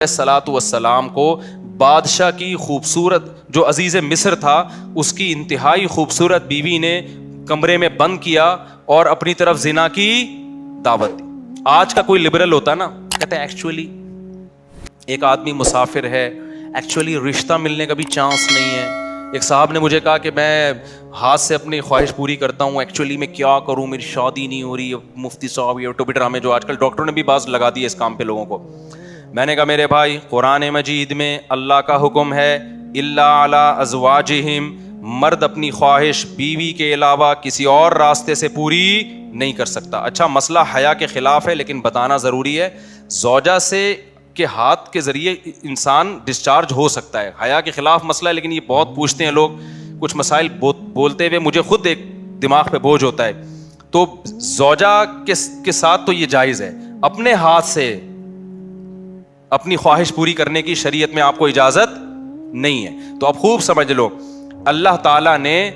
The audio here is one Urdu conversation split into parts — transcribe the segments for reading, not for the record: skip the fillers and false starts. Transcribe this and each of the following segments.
الصلاۃ والسلام کو بادشاہ کی خوبصورت جو عزیز مصر تھا اس کی انتہائی خوبصورت بیوی نے کمرے میں بند کیا اور اپنی طرف زنا کی دعوت دی. آج کا کوئی لبرل ہوتا نا کہتا ہے ایکچولی ایک آدمی مسافر ہے, ایکچولی رشتہ ملنے کا بھی چانس نہیں ہے. ایک صاحب نے مجھے کہا کہ میں ہاتھ سے اپنی خواہش پوری کرتا ہوں, ایکچولی میں کیا کروں, میری شادی نہیں ہو رہی. مفتی صاحب یہ ٹوپی ڈرامے جو آج کل ڈاکٹروں نے بھی باز لگا دی ہے اس کام پہ لوگوں کو. میں نے کہا میرے بھائی قرآن مجید میں اللہ کا حکم ہے الا علی ازواجہم, مرد اپنی خواہش بیوی کے علاوہ کسی اور راستے سے پوری نہیں کر سکتا. اچھا مسئلہ حیا کے خلاف ہے لیکن بتانا ضروری ہے, زوجہ سے کے ہاتھ کے ذریعے انسان ڈسچارج ہو سکتا ہے. حیا کے خلاف مسئلہ ہے لیکن یہ بہت پوچھتے ہیں لوگ, کچھ مسائل بولتے ہوئے مجھے خود ایک دماغ پہ بوجھ ہوتا ہے. تو زوجہ کے ساتھ تو یہ جائز ہے, اپنے ہاتھ سے اپنی خواہش پوری کرنے کی شریعت میں آپ کو اجازت نہیں ہے. تو اب خوب سمجھ لو, اللہ تعالیٰ نے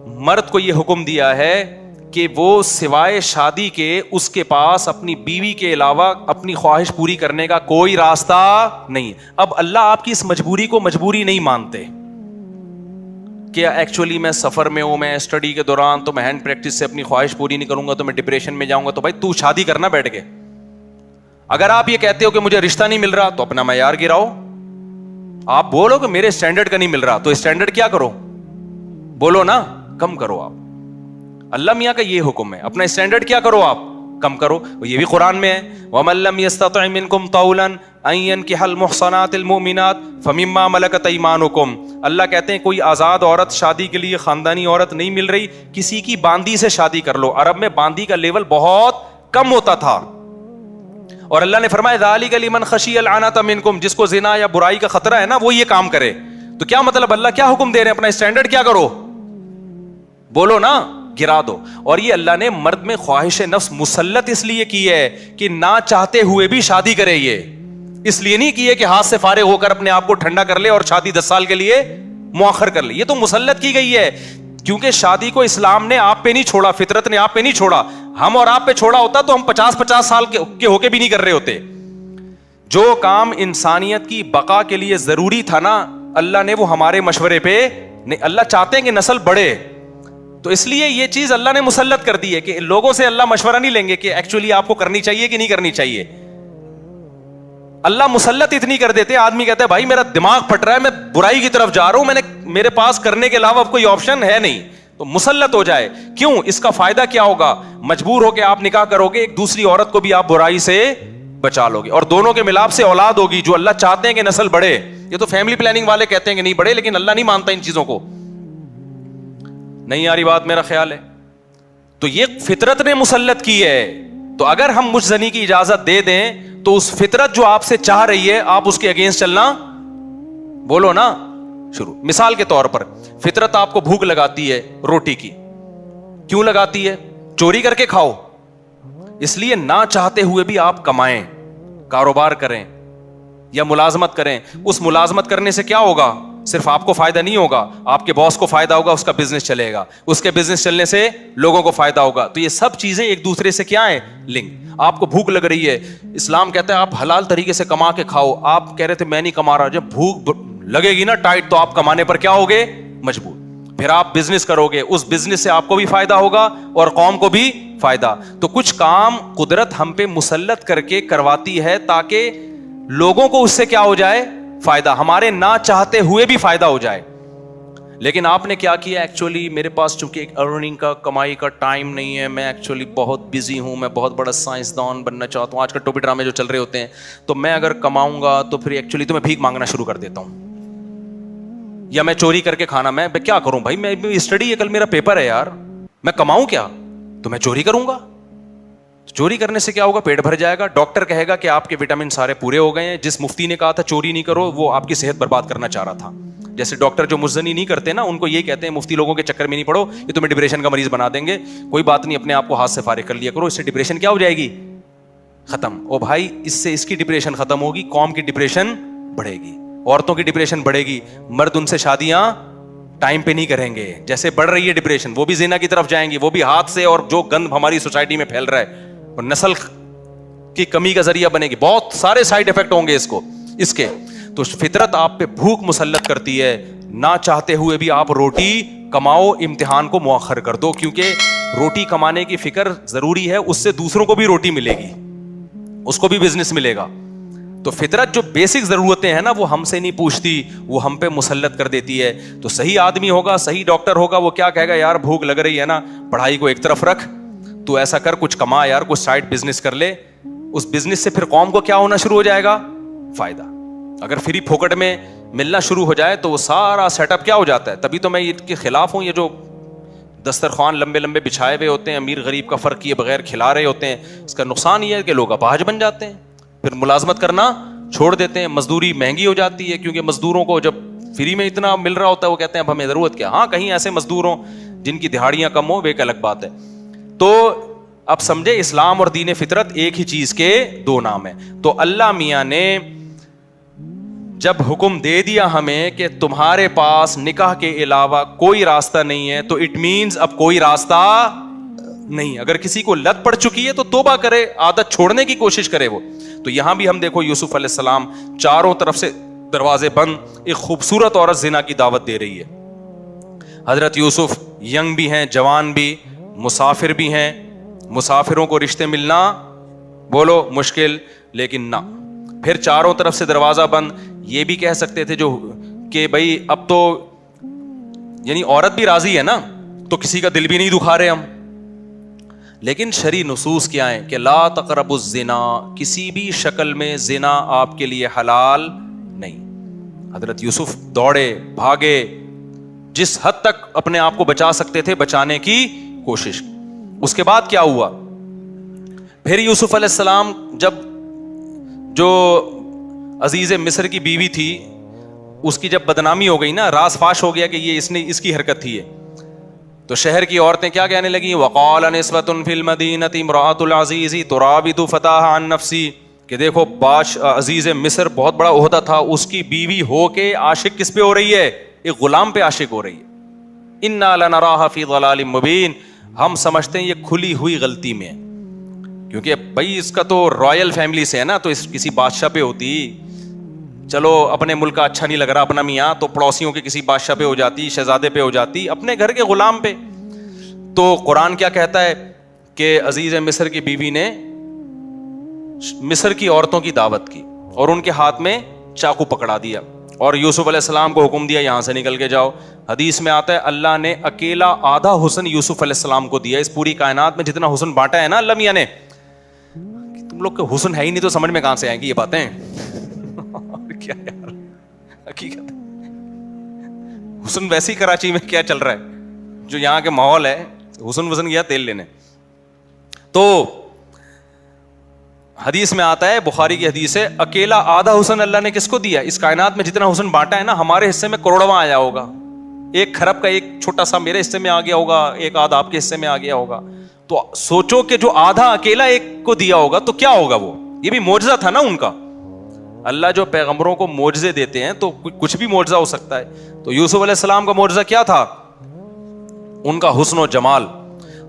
مرد کو یہ حکم دیا ہے کہ وہ سوائے شادی کے اس کے پاس اپنی بیوی کے علاوہ اپنی خواہش پوری کرنے کا کوئی راستہ نہیں. اب اللہ آپ کی اس مجبوری کو مجبوری نہیں مانتے کہ ایکچولی میں سفر میں ہوں, میں اسٹڈی کے دوران تو میں ہینڈ پریکٹس سے اپنی خواہش پوری نہیں کروں گا تو میں ڈپریشن میں جاؤں گا. تو بھائی تو شادی کرنا بیٹھ کے. اگر آپ یہ کہتے ہو کہ مجھے رشتہ نہیں مل رہا تو اپنا معیار گراؤ. آپ بولو کہ میرے اسٹینڈرڈ کا نہیں مل رہا تو اسٹینڈرڈ کیا کرو, بولو نا کم کرو. آپ اللہ میاں کا یہ حکم ہے, اپنا اسٹینڈرڈ کیا کرو, آپ کم کرو. یہ بھی قرآن میں ہے وَمَن لَّمْ يَسْتَطِعْ مِنكُمْ طَوْلًا أَن يَنكِحَ الْمُحْصَنَاتِ الْمُؤْمِنَاتِ فَمِمَّا مَلَكَتْ أَيْمَانُكُمْ. اللہ کہتے ہیں کوئی آزاد عورت شادی کے لیے خاندانی عورت نہیں مل رہی, کسی کی باندی سے شادی کر لو. عرب میں باندی کا لیول بہت کم ہوتا تھا اور اللہ نے فرمایا ذالک لمن خشی العنۃ منکم, جس کو زنا یا برائی کا خطرہ ہے نا وہ یہ کام کرے. تو کیا مطلب اللہ کیا حکم دے رہے ہیں, اپنا اسٹینڈرڈ کیا کرو, بولو نا گرا دو. اور یہ اللہ نے مرد میں خواہش نفس مسلط اس لیے کی ہے کہ نہ چاہتے ہوئے بھی شادی کرے. یہ اس لیے نہیں کی ہے کہ ہاتھ سے فارغ ہو کر اپنے آپ کو ٹھنڈا کر لے اور شادی 10 سال کے لیے مؤخر کر لے. یہ تو مسلط کی گئی ہے کیونکہ شادی کو اسلام نے آپ پہ نہیں چھوڑا, فطرت نے آپ پہ نہیں چھوڑا. ہم اور آپ پہ چھوڑا ہوتا تو ہم 50 سال کے ہو کے بھی نہیں کر رہے ہوتے. جو کام انسانیت کی بقا کے لیے ضروری تھا نا اللہ نے وہ ہمارے مشورے پہ نہیں. اللہ چاہتے ہیں کہ نسل بڑھے تو اس لیے یہ چیز اللہ نے مسلط کر دی ہے کہ لوگوں سے اللہ مشورہ نہیں لیں گے کہ ایکچولی آپ کو کرنی چاہیے کہ نہیں کرنی چاہیے. اللہ مسلط اتنی کر دیتے, آدمی کہتا ہے بھائی میرا دماغ پھٹ رہا ہے, میں برائی کی طرف جا رہا ہوں, میرے پاس کرنے کے علاوہ کوئی آپشن ہے نہیں, تو مسلط ہو جائے. کیوں, اس کا فائدہ کیا ہوگا, مجبور ہو کے آپ نکاح کرو گے, ایک دوسری عورت کو بھی آپ برائی سے بچا لو گے اور دونوں کے ملاپ سے اولاد ہوگی جو اللہ چاہتے ہیں کہ نسل بڑھے. یہ تو فیملی پلاننگ والے کہتے ہیں کہ نہیں بڑھے لیکن اللہ نہیں مانتا ان چیزوں کو. نہیں آ رہی بات, میرا خیال ہے. تو یہ فطرت نے مسلط کی ہے. تو اگر ہم مجھ زنی کی اجازت دے دیں تو اس فطرت جو آپ سے چاہ رہی ہے آپ اس کے اگینسٹ چلنا, بولو نا شروع. مثال کے طور پر فطرت آپ کو بھوک لگاتی ہے روٹی کی, کیوں لگاتی ہے, چوری کر کے کھاؤ. اس لیے نہ چاہتے ہوئے بھی آپ کمائیں, کاروبار کریں یا ملازمت کریں. اس ملازمت کرنے سے کیا ہوگا, صرف آپ کو فائدہ نہیں ہوگا, آپ کے باس کو فائدہ ہوگا, اس کا بزنس چلے گا, اس کے بزنس چلنے سے لوگوں کو فائدہ ہوگا. تو یہ سب چیزیں ایک دوسرے سے کیا ہیں, لنک. آپ کو بھوک لگ رہی ہے, اسلام کہتا ہے آپ حلال طریقے سے کما کے کھاؤ. آپ کہہ رہے تھے میں نہیں کما رہا, جب بھوک لگے گی نا ٹائٹ تو آپ کمانے پر کیا ہوگے, مجبور. پھر آپ بزنس کرو گے, اس بزنس سے آپ کو بھی فائدہ ہوگا اور قوم کو بھی فائدہ. تو کچھ کام قدرت ہم پہ مسلط کر کے کرواتی ہے تاکہ لوگوں کو اس سے کیا ہو جائے, فائدہ, ہمارے نہ چاہتے ہوئے بھی فائدہ ہو جائے. لیکن آپ نے کیا کیا, ایکچولی میرے پاس چونکہ ایک ارننگ کا کمائی کا ٹائم نہیں ہے, میں ایکچولی بہت بزی ہوں, میں بہت بڑا سائنسدان بننا چاہتا ہوں. آج کل ٹوپی ڈرامے جو چل رہے ہوتے ہیں, تو میں اگر کماؤں گا تو پھر ایکچولی تو میں بھیک مانگنا شروع کر دیتا ہوں یا میں چوری کر کے کھانا. میں کیا کروں بھائی, میں اسٹڈی ہے, کل میرا پیپر ہے یار, میں کماؤں کیا, تو میں چوری کروں گا. چوری کرنے سے کیا ہوگا, پیٹ بھر جائے گا. ڈاکٹر کہے گا کہ آپ کے وٹامن سارے پورے ہو گئے ہیں. جس مفتی نے کہا تھا چوری نہیں کرو وہ آپ کی صحت برباد کرنا چاہ رہا تھا. جیسے ڈاکٹر جو مزنی نہیں کرتے نا ان کو یہ کہتے ہیں مفتی لوگوں کے چکر میں نہیں پڑو, یہ تمہیں ڈپریشن کا مریض بنا دیں گے. کوئی بات نہیں, اپنے آپ کو ہاتھ سے فارغ کر لیا کرو, اس سے ڈپریشن کیا ہو جائے گی, ختم. او بھائی اس سے اس کی ڈپریشن ختم ہوگی, قوم کی ڈپریشن بڑھے گی, عورتوں کی ڈپریشن بڑھے گی, مرد ان سے شادیاں ٹائم پہ نہیں کریں گے. جیسے بڑھ رہی ہے ڈپریشن وہ بھی زنا کی طرف جائیں گے, وہ بھی ہاتھ سے, اور جو گند ہماری سوسائٹی میں پھیل رہا ہے اور نسل کی کمی کا ذریعہ بنے گی. بہت سارے سائیڈ افیکٹ ہوں گے اس کو. اس کے. تو فطرت آپ پہ بھوک مسلط کرتی ہے, نہ چاہتے ہوئے بھی آپ روٹی کماؤ, امتحان کو مؤخر کر دو, کیونکہ روٹی کمانے کی فکر ضروری ہے, اس سے دوسروں کو بھی روٹی ملے گی, اس کو بھی بزنس ملے گا. تو فطرت جو بیسک ضرورتیں ہیں نا وہ ہم سے نہیں پوچھتی, وہ ہم پہ مسلط کر دیتی ہے. تو صحیح آدمی ہوگا, صحیح ڈاکٹر ہوگا, وہ کیا کہے گا, یار بھوک لگ رہی ہے نا, پڑھائی کو ایک طرف رکھ, تو ایسا کر کچھ کما یار, کچھ سائڈ بزنس کر لے. اس بزنس سے پھر قوم کو کیا ہونا شروع ہو جائے گا, فائدہ. اگر فری پھوکٹ میں ملنا شروع ہو جائے تو وہ سارا سیٹ اپ کیا ہو جاتا ہے. تبھی تو میں اس کے خلاف ہوں, یہ جو دسترخوان لمبے لمبے بچھائے ہوئے ہوتے ہیں, امیر غریب کا فرق کیے بغیر کھلا رہے ہوتے ہیں. اس کا نقصان یہ ہے کہ لوگ اپاہج بن جاتے ہیں, پھر ملازمت کرنا چھوڑ دیتے ہیں, مزدوری مہنگی ہو جاتی ہے, کیونکہ مزدوروں کو جب فری میں اتنا مل رہا ہوتا ہے وہ کہتے ہیں اب ہمیں ضرورت کیا. ہاں کہیں ایسے مزدور ہوں جن کی دہاڑیاں کم ہوں, وہ ایک الگ بات ہے. تو اب سمجھے اسلام اور دین فطرت ایک ہی چیز کے دو نام ہیں. تو اللہ میاں نے جب حکم دے دیا ہمیں کہ تمہارے پاس نکاح کے علاوہ کوئی راستہ نہیں ہے, تو اٹ مینز اب کوئی راستہ نہیں. اگر کسی کو لت پڑ چکی ہے تو توبہ کرے, عادت چھوڑنے کی کوشش کرے وہ. تو یہاں بھی ہم دیکھو یوسف علیہ السلام چاروں طرف سے دروازے بند, ایک خوبصورت عورت زنا کی دعوت دے رہی ہے. حضرت یوسف ینگ بھی ہیں, جوان بھی, مسافر بھی ہیں, مسافروں کو رشتے ملنا بولو مشکل, لیکن نہ, پھر چاروں طرف سے دروازہ بند. یہ بھی کہہ سکتے تھے جو کہ بھائی اب تو یعنی عورت بھی راضی ہے نا, تو کسی کا دل بھی نہیں دکھا رہے ہم. لیکن شرعی نصوص کیا ہیں کہ لا تقربوا الزنا, کسی بھی شکل میں زنا آپ کے لیے حلال نہیں. حضرت یوسف دوڑے بھاگے, جس حد تک اپنے آپ کو بچا سکتے تھے بچانے کی کوشش. اس کے بعد کیا ہوا, پھر یوسف علیہ السلام جب جو عزیز مصر کی بیوی تھی اس کی جب بدنامی ہو گئی نا, راز فاش ہو گیا کہ یہ اس کی حرکت تھی, تو شہر کی عورتیں کیا کہنے لگیں, وقال نسوۃ فی المدینہ امرأۃ العزیز تراود فتاها عن نفسی, کہ دیکھو عزیز مصر بہت بڑا عہدہ تھا, اس کی بیوی ہو کے عاشق کس پہ ہو رہی ہے, ایک غلام پہ عاشق ہو رہی ہے. انا لنراها فی ضلال مبین, ہم سمجھتے ہیں یہ کھلی ہوئی غلطی میں, کیونکہ بھائی اس کا تو رائل فیملی سے ہے نا, تو اس کسی بادشاہ پہ ہوتی, چلو اپنے ملک کا اچھا نہیں لگ رہا اپنا میاں, تو پڑوسیوں کے کسی بادشاہ پہ ہو جاتی, شہزادے پہ ہو جاتی, اپنے گھر کے غلام پہ. تو قرآن کیا کہتا ہے کہ عزیز مصر کی بیوی نے مصر کی عورتوں کی دعوت کی اور ان کے ہاتھ میں چاقو پکڑا دیا, اور یوسف علیہ السلام کو حکم دیا یہاں سے نکل کے جاؤ. حدیث میں آتا ہے اللہ نے اکیلا آدھا حسن یوسف علیہ السلام کو دیا. اس پوری کائنات میں جتنا حسن بانٹا ہے نا اللہ میاں نے, تم لوگ کے حسن ہے ہی نہیں تو سمجھ میں کہاں سے آئیں گی یہ باتیں. کیا یار حقیقت حسن ویسی کراچی میں کیا چل رہا ہے, جو یہاں کے ماحول ہے, حسن وسن گیا تیل لینے. تو حدیث میں آتا ہے, بخاری کی حدیث ہے, اکیلا آدھا حسن اللہ نے کس کو دیا, اس کائنات میں جتنا حسن بانٹا ہے نا ہمارے حصے میں کروڑواں آیا ہوگا, 1 کھرب کا ایک چھوٹا سا میرے حصے میں آ گیا ہوگا, ایک آدھا آپ کے حصے میں آ گیا ہوگا. تو سوچو کہ جو آدھا اکیلا ایک کو دیا ہوگا تو کیا ہوگا, وہ یہ بھی معجزہ تھا نا ان کا. اللہ جو پیغمبروں کو معجزے دیتے ہیں تو کچھ بھی معجزہ ہو سکتا ہے. تو یوسف علیہ السلام کا معجزہ کیا تھا, ان کا حسن و جمال.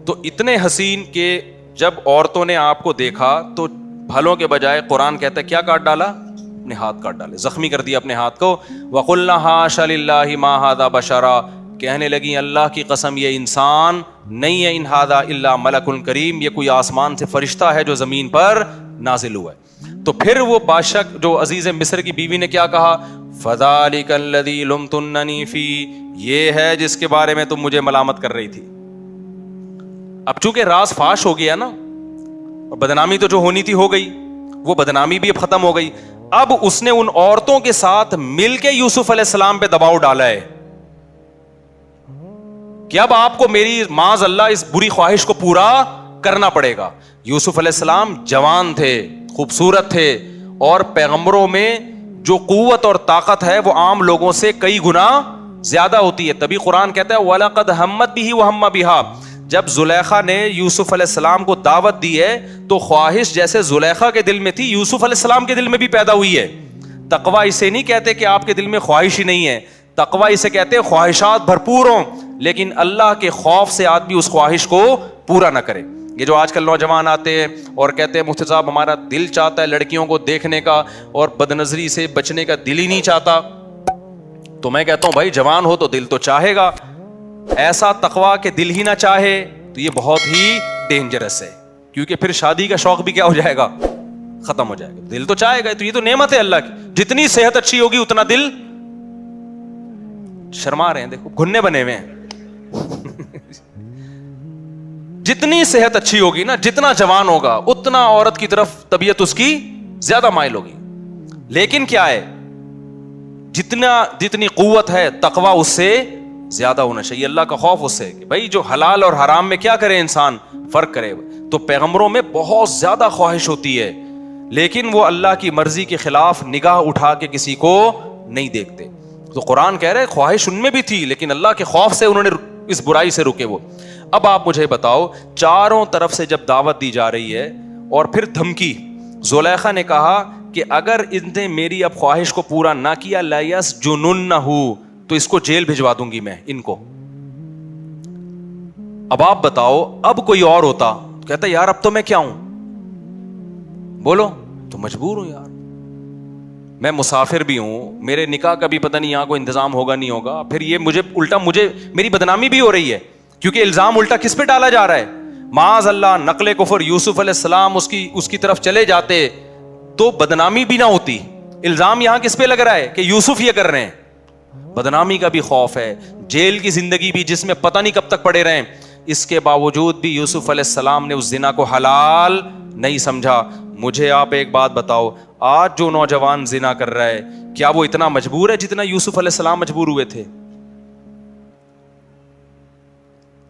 تو اتنے حسین کہ جب عورتوں نے آپ کو دیکھا تو بھلوں کے بجائے قرآن کہتا ہے کیا کاٹ ڈالا, اپنے ہاتھ کاٹ ڈالے, زخمی کر دیا اپنے ہاتھ کو. وَقُلْنَا حَاشَ لِلَّهِ مَا هَذَا بَشَرًا, کہنے لگی اللہ کی قسم یہ انسان نہیں ہے, ان هَذَا إِلَّا مَلَكٌ كَرِيمٌ, یہ کوئی آسمان سے فرشتہ ہے جو زمین پر نازل ہوا ہے. تو پھر وہ بادشاہ جو عزیز مصر کی بیوی نے کیا کہا, فَذَلِكَ الَّذِي لُمْتُنَّنِي فِيهِ, یہ ہے جس کے بارے میں تم مجھے ملامت کر رہی تھی. اب چونکہ راز فاش ہو گیا نا, اور بدنامی تو جو ہونی تھی ہو گئی, وہ بدنامی بھی اب ختم ہو گئی. اب اس نے ان عورتوں کے ساتھ مل کے یوسف علیہ السلام پہ دباؤ ڈالا ہے کہ اب آپ کو میری معاذ اللہ اس بری خواہش کو پورا کرنا پڑے گا. یوسف علیہ السلام جوان تھے, خوبصورت تھے, اور پیغمبروں میں جو قوت اور طاقت ہے وہ عام لوگوں سے کئی گنا زیادہ ہوتی ہے. تبھی قرآن کہتا ہے وَلَقَدْ هَمَّتْ بِهِ وَهَمَّ بِهَا, جب زلیخا نے یوسف علیہ السلام کو دعوت دی ہے تو خواہش جیسے زلیخا کے دل میں تھی یوسف علیہ السلام کے دل میں بھی پیدا ہوئی ہے. تقوی اسے نہیں کہتے کہ آپ کے دل میں خواہش ہی نہیں ہے, تقوی اسے کہتے ہیں خواہشات بھرپور ہوں لیکن اللہ کے خوف سے آدمی اس خواہش کو پورا نہ کرے. یہ جو آج کل نوجوان آتے ہیں اور کہتے ہیں مفتی صاحب ہمارا دل چاہتا ہے لڑکیوں کو دیکھنے کا اور بد نظری سے بچنے کا دل ہی نہیں چاہتا, تو میں کہتا ہوں بھائی جوان ہو تو دل تو چاہے گا, ایسا تقویٰ کہ دل ہی نہ چاہے تو یہ بہت ہی ڈینجرس ہے, کیونکہ پھر شادی کا شوق بھی کیا ہو جائے گا, ختم ہو جائے گا. دل تو چاہے گا, تو یہ تو نعمت ہے اللہ کی, جتنی صحت اچھی ہوگی اتنا دل, شرما رہے ہیں دیکھو گھننے بنے ہوئے ہیں, جتنی صحت اچھی ہوگی نا, جتنا جوان ہوگا اتنا عورت کی طرف طبیعت اس کی زیادہ مائل ہوگی. لیکن کیا ہے, جتنی قوت ہے تقویٰ اس سے زیادہ ہونا چاہیے, اللہ کا خوف اس سے, کہ بھائی جو حلال اور حرام میں کیا کرے انسان, فرق کرے. تو پیغمبروں میں بہت زیادہ خواہش ہوتی ہے, لیکن وہ اللہ کی مرضی کے خلاف نگاہ اٹھا کے کسی کو نہیں دیکھتے. تو قرآن کہہ رہے خواہش ان میں بھی تھی, لیکن اللہ کے خوف سے انہوں نے اس برائی سے رکے وہ. اب آپ مجھے بتاؤ, چاروں طرف سے جب دعوت دی جا رہی ہے اور پھر دھمکی, زلیخا نے کہا کہ اگر ان نے میری اب خواہش کو پورا نہ کیا لیسجننہ, تو اس کو جیل بھجوا دوں گی میں ان کو. اب آپ بتاؤ, اب کوئی اور ہوتا کہتا یار اب تو میں کیا ہوں, بولو, تو مجبور ہوں یار, میں مسافر بھی ہوں, میرے نکاح کا بھی پتہ نہیں یہاں کو انتظام ہوگا نہیں ہوگا, پھر یہ مجھے الٹا میری بدنامی بھی ہو رہی ہے, کیونکہ الزام الٹا کس پہ ڈالا جا رہا ہے, معاذ اللہ نقل کفر, یوسف علیہ السلام اس کی طرف چلے جاتے تو بدنامی بھی نہ ہوتی. الزام یہاں کس پہ لگ رہا ہے کہ یوسف یہ کر رہے ہیں, بدنامی کا بھی خوف ہے, جیل کی زندگی بھی جس میں پتہ نہیں کب تک پڑے رہیں. اس کے باوجود بھی یوسف علیہ السلام نے اس زنا کو حلال نہیں سمجھا. مجھے آپ ایک بات بتاؤ, آج جو نوجوان زنا کر رہا ہے کیا وہ اتنا مجبور ہے جتنا یوسف علیہ السلام مجبور ہوئے تھے؟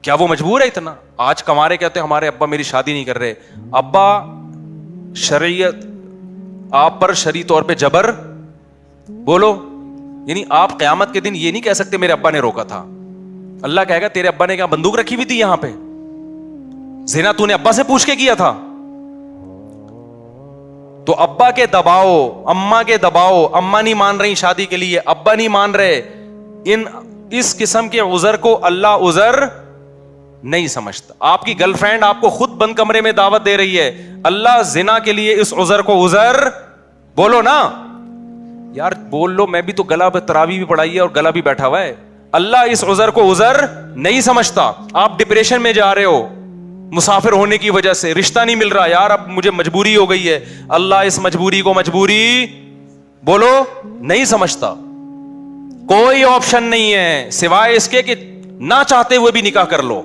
کیا وہ مجبور ہے اتنا؟ آج کمارے کہتے ہیں ہمارے ابا میری شادی نہیں کر رہے. ابا شریعت آپ پر شرعی طور پہ جبر, بولو, یعنی آپ قیامت کے دن یہ نہیں کہہ سکتے میرے ابا نے روکا تھا. اللہ کہے گا تیرے ابا نے کیا بندوق رکھی ہوئی تھی یہاں پہ, زنا تو نے ابا سے پوچھ کے کیا تھا؟ تو ابا کے دباؤ, اماں کے دباؤ, اماں نہیں مان رہی شادی کے لیے, ابا نہیں مان رہے, اس قسم کے عذر کو اللہ عذر نہیں سمجھتا. آپ کی گرل فرینڈ آپ کو خود بند کمرے میں دعوت دے رہی ہے, اللہ زنا کے لیے اس عذر کو عذر, بولو نا یار, بول لو, میں بھی تو گلا تراویح بھی پڑھائی ہے اور گلا بھی بیٹھا ہوا ہے. اللہ اس عذر کو عذر نہیں سمجھتا. آپ ڈپریشن میں جا رہے ہو مسافر ہونے کی وجہ سے, رشتہ نہیں مل رہا, یار اب مجھے مجبوری ہو گئی ہے, اللہ اس مجبوری کو مجبوری, بولو, نہیں سمجھتا. کوئی آپشن نہیں ہے سوائے اس کے کہ نہ چاہتے ہوئے بھی نکاح کر لو,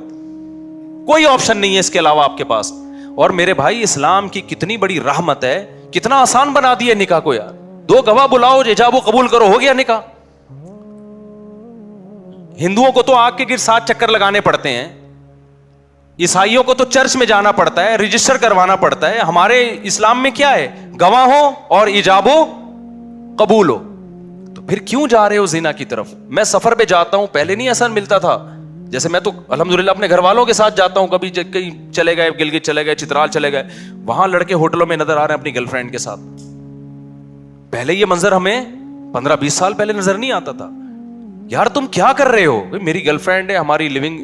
کوئی آپشن نہیں ہے اس کے علاوہ آپ کے پاس. اور میرے بھائی اسلام کی کتنی بڑی رحمت ہے, کتنا آسان بنا دیا نکاح کو یار. 2 گواہ بلاؤ, ایجاب و قبول کرو, ہو گیا نکاح. ہندوؤں کو تو آگ کے گر 7 چکر لگانے پڑتے ہیں, عیسائیوں کو تو چرچ میں جانا پڑتا ہے, رجسٹر کروانا پڑتا ہے. ہمارے اسلام میں کیا ہے, گواہ ہو اور ایجاب و قبول ہو. تو پھر کیوں جا رہے ہو زنا کی طرف؟ میں سفر پہ جاتا ہوں, پہلے نہیں ایسا ملتا تھا, جیسے میں تو الحمدللہ اپنے گھر والوں کے ساتھ جاتا ہوں, کبھی کہیں چلے گئے, گلگت چلے گئے, چترال چلے گئے, وہاں لڑکے ہوٹلوں میں نظر آ رہے ہیں اپنی گرل فرینڈ کے ساتھ. پہلے یہ منظر ہمیں 15-20 سال پہلے نظر نہیں آتا تھا. یار تم کیا کر رہے ہو, میری گرل فرینڈ ہے, ہماری لیونگ,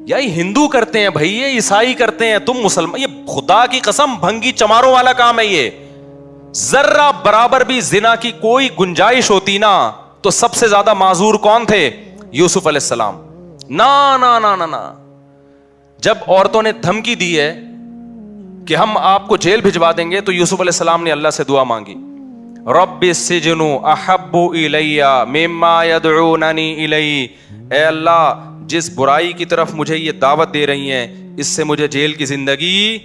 یہ ہندو کرتے ہیں بھائی, یہ عیسائی کرتے ہیں, تم مسلمان, یہ خدا کی قسم بھنگی چماروں والا کام ہے. یہ ذرہ برابر بھی زنا کی کوئی گنجائش ہوتی نا تو سب سے زیادہ معذور کون تھے؟ یوسف علیہ السلام. نا نا نا نا نا, جب عورتوں نے دھمکی دی ہے کہ ہم آپ کو جیل بھجوا دیں گے, تو یوسف علیہ السلام نے اللہ سے دعا مانگی, رب السجن احب الی مما یدعوننی الی, اے اللہ جس برائی کی طرف مجھے یہ دعوت دے رہی ہیں اس سے مجھے جیل کی زندگی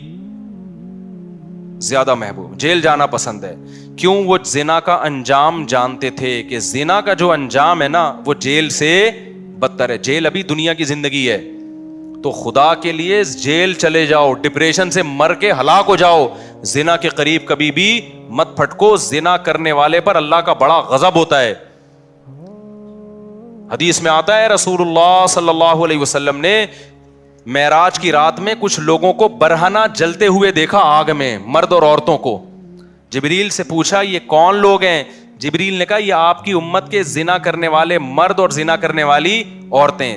زیادہ محبوب, جیل جانا پسند ہے. کیوں؟ وہ زنا کا انجام جانتے تھے کہ زنا کا جو انجام ہے نا وہ جیل سے بدتر ہے. جیل ابھی دنیا کی زندگی ہے, تو خدا کے لیے جیل چلے جاؤ, ڈپریشن سے مر کے ہلاک ہو جاؤ, زنا کے قریب کبھی بھی مت پھٹکو. زنا کرنے والے پر اللہ کا بڑا غضب ہوتا ہے. حدیث میں آتا ہے رسول اللہ صلی اللہ علیہ وسلم نے معراج کی رات میں کچھ لوگوں کو برہنہ جلتے ہوئے دیکھا آگ میں, مرد اور عورتوں کو. جبریل سے پوچھا یہ کون لوگ ہیں؟ جبریل نے کہا یہ آپ کی امت کے زنا کرنے والے مرد اور زنا کرنے والی عورتیں,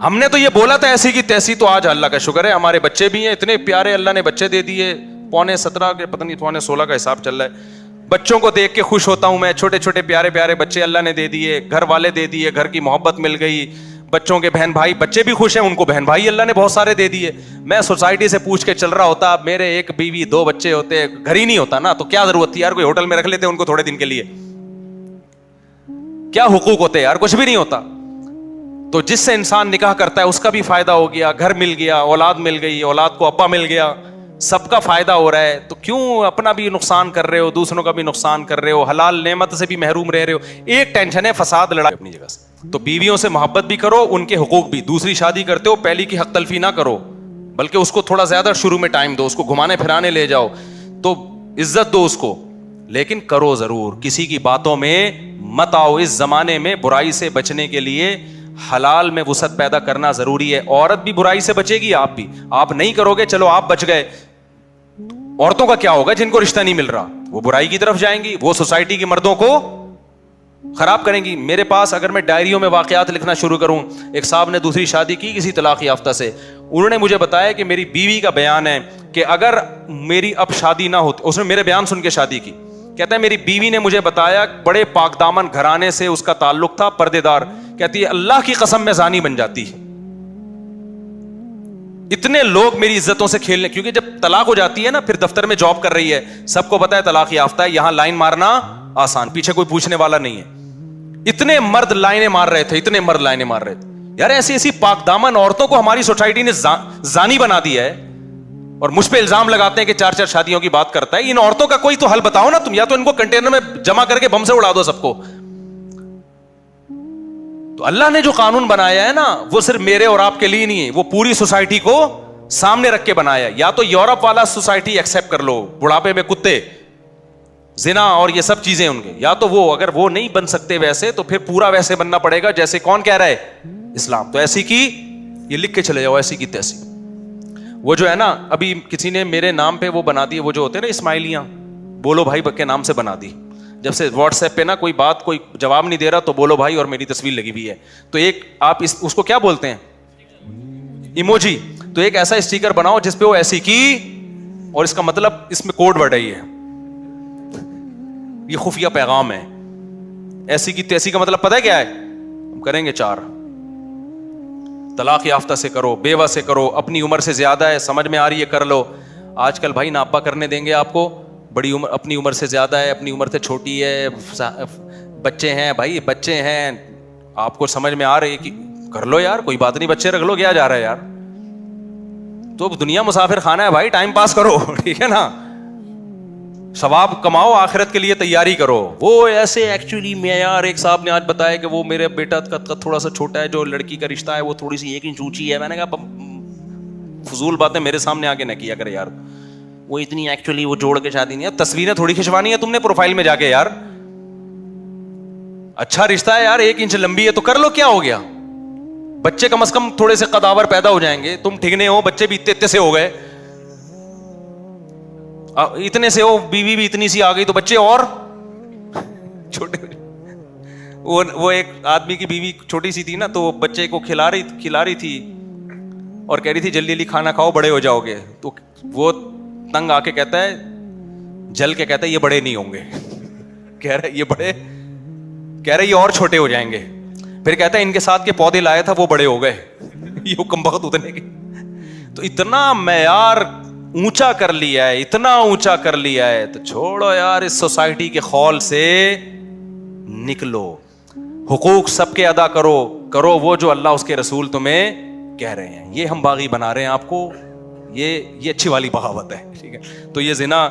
ہم نے تو یہ بولا تھا ایسی کی تیسی, تو آج اللہ کا شکر ہے ہمارے بچے بھی ہیں اتنے پیارے, اللہ نے بچے دے دیے, 17.5 کے پتہ نہیں 16 کا حساب چل رہا ہے. بچوں کو دیکھ کے خوش ہوتا ہوں میں, چھوٹے چھوٹے پیارے پیارے بچے اللہ نے دے دیے, گھر والے دے دیے, گھر کی محبت مل گئی, بچوں کے بہن بھائی, بچے بھی خوش ہیں, ان کو بہن بھائی اللہ نے بہت سارے دے دیے. میں سوسائٹی سے پوچھ کے چل رہا ہوتا, میرے ایک بیوی 2 بچے ہوتے, گھر ہی نہیں ہوتا نا, تو کیا ضرورت تھی یار, کوئی ہوٹل میں رکھ لیتے ان کو تھوڑے دن کے لیے, کیا حقوق ہوتے یار, کچھ بھی نہیں ہوتا. تو جس سے انسان نکاح کرتا ہے اس کا بھی فائدہ ہو گیا, گھر مل گیا, اولاد مل گئی, اولاد کو ابا مل گیا, سب کا فائدہ ہو رہا ہے. تو کیوں اپنا بھی نقصان کر رہے ہو, دوسروں کا بھی نقصان کر رہے ہو, حلال نعمت سے بھی محروم رہ رہے ہو. ایک ٹینشن ہے فساد, لڑائی اپنی جگہ سے. تو بیویوں سے محبت بھی کرو, ان کے حقوق بھی. دوسری شادی کرتے ہو پہلی کی حق تلفی نہ کرو, بلکہ اس کو تھوڑا زیادہ شروع میں ٹائم دو, اس کو گھمانے پھرانے لے جاؤ, تو عزت دو اس کو, لیکن کرو ضرور, کسی کی باتوں میں مت آؤ. اس زمانے میں برائی سے بچنے کے لیے حلال میں وسعت پیدا کرنا ضروری ہے. عورت بھی برائی سے بچے گی, آپ بھی. آپ نہیں کرو گے, چلو آپ بچ گئے, عورتوں کا کیا ہوگا جن کو رشتہ نہیں مل رہا, وہ برائی کی طرف جائیں گی, وہ سوسائٹی کے مردوں کو خراب کریں گی. میرے پاس اگر میں ڈائریوں میں واقعات لکھنا شروع کروں, ایک صاحب نے دوسری شادی کی کسی طلاق یافتہ سے, انہوں نے مجھے بتایا کہ میری بیوی کا بیان ہے کہ اگر میری اب شادی نہ ہوتی, اس نے میرے بیان سن کے شادی کی, کہتا ہے میری بیوی نے مجھے بتایا بڑے پاک دامن گھرانے سے اس کا تعلق تھا, پردے دار, کہتی ہے اللہ کی قسم میں زانی بن جاتی. اتنے لوگ میری عزتوں سے کھیلنے, کیونکہ جب طلاق ہو جاتی ہے نا, پھر دفتر میں جاب کر رہی ہے, سب کو پتا ہے طلاق یافتہ ہے, یہاں لائن مارنا آسان, پیچھے کوئی پوچھنے والا نہیں ہے. اتنے مرد لائنیں مار رہے تھے, اتنے مرد لائنیں مار رہے تھے. یار ایسی ایسی پاک دامن عورتوں کو ہماری سوسائٹی نے زانی بنا دیا ہے, اور مجھ پہ الزام لگاتے ہیں کہ 4 شادیوں کی بات کرتا ہے. ان عورتوں کا کوئی تو حل بتاؤ نا تم, یا تو ان کو کنٹینر میں جمع کر کے بم سے اڑا دو سب کو. تو اللہ نے جو قانون بنایا ہے نا, وہ صرف میرے اور آپ کے لیے نہیں ہے, وہ پوری سوسائٹی کو سامنے رکھ کے بنایا. یا تو یورپ والا سوسائٹی ایکسپٹ کر لو, بڑھاپے میں کتے, زنا اور یہ سب چیزیں ان کے, یا تو وہ, اگر وہ نہیں بن سکتے ویسے, تو پھر پورا ویسے بننا پڑے گا جیسے کون کہہ رہا ہے, اسلام. تو ایسی کی, یہ لکھ کے چلے جاؤ, ایسی کی تیسی. وہ جو ہے نا, ابھی کسی نے میرے نام پہ وہ بنا دی, وہ جو ہوتے ہیں نا اسماعیلیاں, بولو بھائی کے نام سے بنا دی. جب سے واٹس ایپ پہ نا کوئی بات, کوئی جواب نہیں دے رہا, تو بولو بھائی اور میری تصویر لگی ہوئی ہے. تو ایک آپ اس کو کیا بولتے ہیں, ایموجی. تو ایک ایسا اسٹیکر بناؤ جس پہ وہ ایسی کی, اور اس کا مطلب اس میں کوڈ ورڈ ہے, یہ خفیہ پیغام ہے. ایسی کی تیسی کا مطلب پتہ ہے کیا ہے, ہم کریں گے 4. طلاق یافتہ سے کرو, بیوہ سے کرو, اپنی عمر سے زیادہ ہے, سمجھ میں آ رہی ہے کر لو. آج کل بھائی نہ ابا کرنے دیں گے آپ کو, بڑی عمر, اپنی عمر سے زیادہ ہے, اپنی عمر سے چھوٹی ہے, بچے ہیں بھائی, بچے ہیں, آپ کو سمجھ میں آ رہی ہے کہ کر لو یار, کوئی بات نہیں, بچے رکھ لو, کیا جا رہا ہے یار. تو دنیا مسافر خانہ ہے بھائی, ٹائم پاس کرو, ٹھیک ہے نا, ثواب کماؤ, آخرت کے لیے تیاری کرو. وہ ایسے ایکچولی معیار, ایک صاحب نے آج بتایا کہ وہ میرے بیٹا کا تھوڑا سا چھوٹا ہے, جو لڑکی کا رشتہ ہے وہ تھوڑی سی 1 انچ اونچی ہے. میں نے کہا فضول باتیں میرے سامنے آ کے نہ کیا کرے یار, وہ اتنی ایکچولی وہ جوڑ کے شادی نہیں ہے, تصویریں تھوڑی کھنچوانی ہے تم نے پروفائل میں جا کے یار. اچھا رشتہ ہے یار, 1 انچ لمبی ہے تو کر لو, کیا ہو گیا. بچے کم از کم تھوڑے سے قداور پیدا ہو جائیں گے. تم ٹھگنے ہو, بچے بھی اتنے سے ہو گئے, اتنے سے ہو, بیوی بھی اتنی سی آ گئی, تو بچے اور چھوٹے. وہ ایک آدمی کی بیوی چھوٹی سی تھی نا, تو بچے کو کھلا رہی تھی اور کہہ رہی تھی جلدی جلدی کھانا کھاؤ, بڑے ہو جاؤ گے. تو وہ تنگ آ کے کہتا ہے, جل کے کہتا ہے یہ بڑے نہیں ہوں گے. کہہ رہے یہ بڑے, کہہ رہے یہ اور چھوٹے ہو جائیں گے. پھر کہتا ہے ان کے ساتھ کے پودے لائے تھا, وہ بڑے ہو گئے. یہ کمبخت اتنے کے. تو اتنا معیار اونچا کر لیا ہے, اتنا اونچا کر لیا ہے, تو چھوڑو یار, اس سوسائٹی کے خول سے نکلو. حقوق سب کے ادا کرو وہ جو اللہ اس کے رسول تمہیں کہہ رہے ہیں. یہ ہم باغی بنا رہے ہیں آپ کو, یہ اچھی والی بغاوت ہے, ٹھیک ہے. تو یہ زنا